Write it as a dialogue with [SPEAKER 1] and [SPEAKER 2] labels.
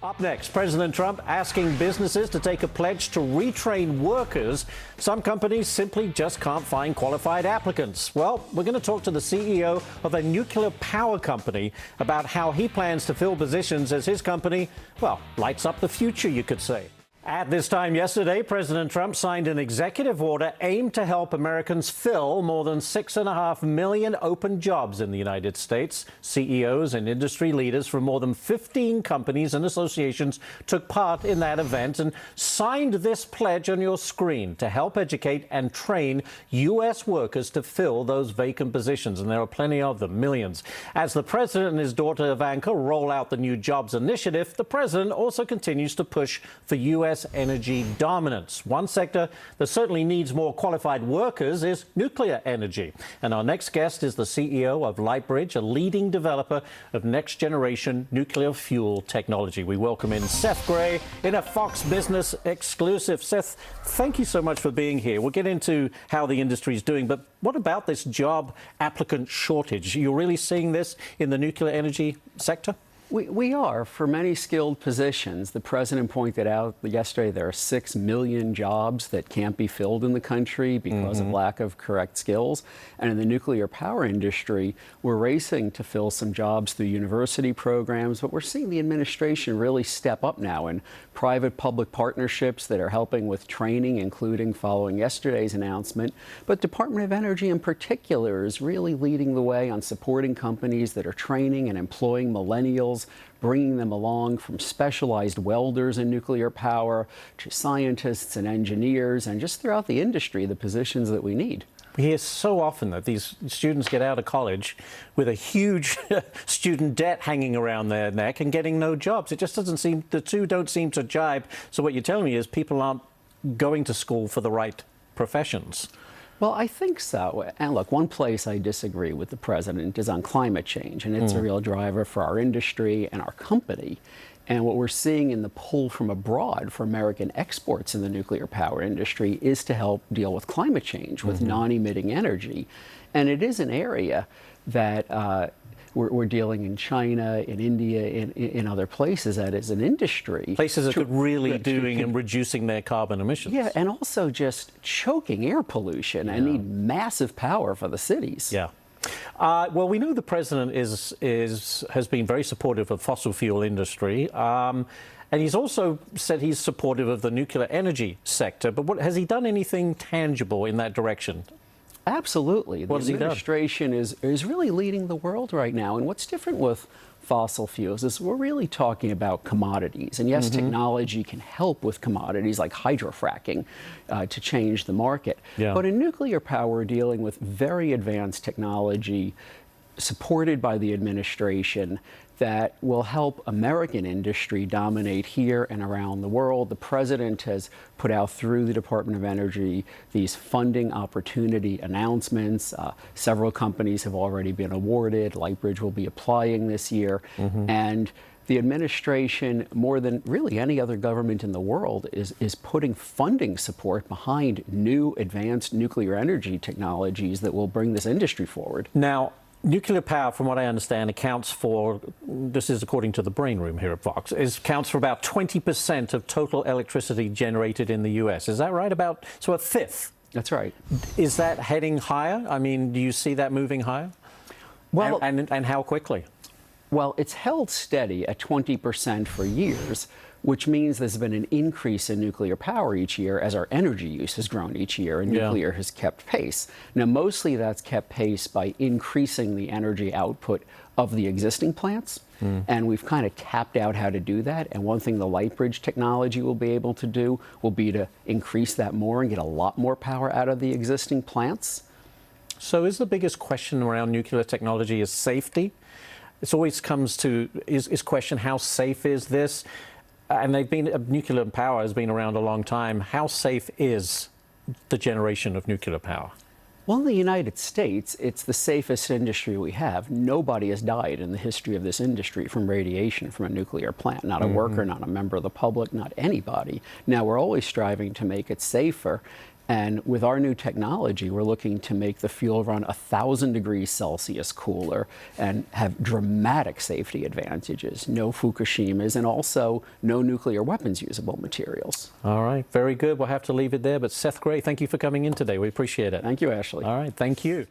[SPEAKER 1] Up next, President Trump asking businesses to take a pledge to retrain workers. Some companies simply just can't find qualified applicants. Well, we're going to talk to the CEO of a nuclear power company about how he plans to fill positions as his company, well, lights up the future, you could say. At this time yesterday, President Trump signed an executive order aimed to help Americans fill more than 6.5 million open jobs in the United States. CEOs and industry leaders from more than 15 companies and associations took part in that event and signed this pledge on your screen to help educate and train U.S. workers to fill those vacant positions. And there are plenty of them, millions. As the president and his daughter Ivanka roll out the new jobs initiative, the president also continues to push for U.S. energy dominance. One sector that certainly needs more qualified workers is nuclear energy. And our next guest is the CEO of Lightbridge, a leading developer of next-generation nuclear fuel technology. We welcome in Seth Grae in a Fox Business exclusive. Seth, thank you so much for being here. We'll get into how the industry is doing, but what about this job applicant shortage? You're really seeing this in the nuclear energy sector?
[SPEAKER 2] We are. For many skilled positions, the president pointed out yesterday there are 6 million jobs that can't be filled in the country because of lack of correct skills. And in the nuclear power industry, we're racing to fill some jobs through university programs, but we're seeing the administration really step up now in private-public partnerships that are helping with training, including following yesterday's announcement. But Department of Energy in particular is really leading the way on supporting companies that are training and employing millennials, bringing them along from specialized welders in nuclear power to scientists and engineers, and just throughout the industry, the positions that we need.
[SPEAKER 1] We hear so often that these students get out of college with a huge student debt hanging around their neck and getting no jobs. It just doesn't seem, the two don't seem to jibe. So what you're telling me is people aren't going to school for the right professions.
[SPEAKER 2] Well, I think so. And look, one place I disagree with the president is on climate change, and it's a real driver for our industry and our company. And what we're seeing in the pull from abroad for American exports in the nuclear power industry is to help deal with climate change, with non-emitting energy. And it is an area that we're dealing in China, in India, in other places that is an industry.
[SPEAKER 1] Places that could really doing and reducing their carbon emissions.
[SPEAKER 2] Yeah, and also just choking air pollution and need massive power for the cities.
[SPEAKER 1] Yeah. Well, we know the president has been very supportive of fossil fuel industry, and he's also said he's supportive of the nuclear energy sector. But has he done anything tangible in that direction?
[SPEAKER 2] Absolutely. The administration is really leading the world right now. And what's different with fossil fuels is we're really talking about commodities. And yes, technology can help with commodities like hydrofracking to change the market. Yeah. But in nuclear power, we're dealing with very advanced technology supported by the administration that will help American industry dominate here and around the world. The president has put out through the Department of Energy these funding opportunity announcements. Several companies have already been awarded. Lightbridge will be applying this year. And the administration, more than really any other government in the world, is putting funding support behind new advanced nuclear energy technologies that will bring this industry forward.
[SPEAKER 1] Now, nuclear power, from what I understand, accounts for, this is according to the Brain Room here at Fox, accounts for about 20% of total electricity generated in the U.S. Is that right? So a fifth?
[SPEAKER 2] That's right.
[SPEAKER 1] Is that heading higher? I mean, do you see that moving higher? Well, and how quickly?
[SPEAKER 2] Well, it's held steady at 20% for years, which means there's been an increase in nuclear power each year as our energy use has grown each year, and nuclear has kept pace. Now, mostly that's kept pace by increasing the energy output of the existing plants, and we've kind of tapped out how to do that. And one thing the Lightbridge technology will be able to do will be to increase that more and get a lot more power out of the existing plants.
[SPEAKER 1] So is the biggest question around nuclear technology is safety? It always comes to is question, how safe is this? And nuclear power has been around a long time. How safe is the generation of nuclear power?
[SPEAKER 2] Well, in the United States, it's the safest industry we have. Nobody has died in the history of this industry from radiation from a nuclear plant. Not a worker, not a member of the public, not anybody. Now, we're always striving to make it safer. And with our new technology, we're looking to make the fuel run 1,000 degrees Celsius cooler and have dramatic safety advantages. No Fukushimas and also no nuclear weapons usable materials.
[SPEAKER 1] All right, very good. We'll have to leave it there. But Seth Grae, thank you for coming in today. We appreciate it.
[SPEAKER 2] Thank you, Ashley.
[SPEAKER 1] All right, thank you.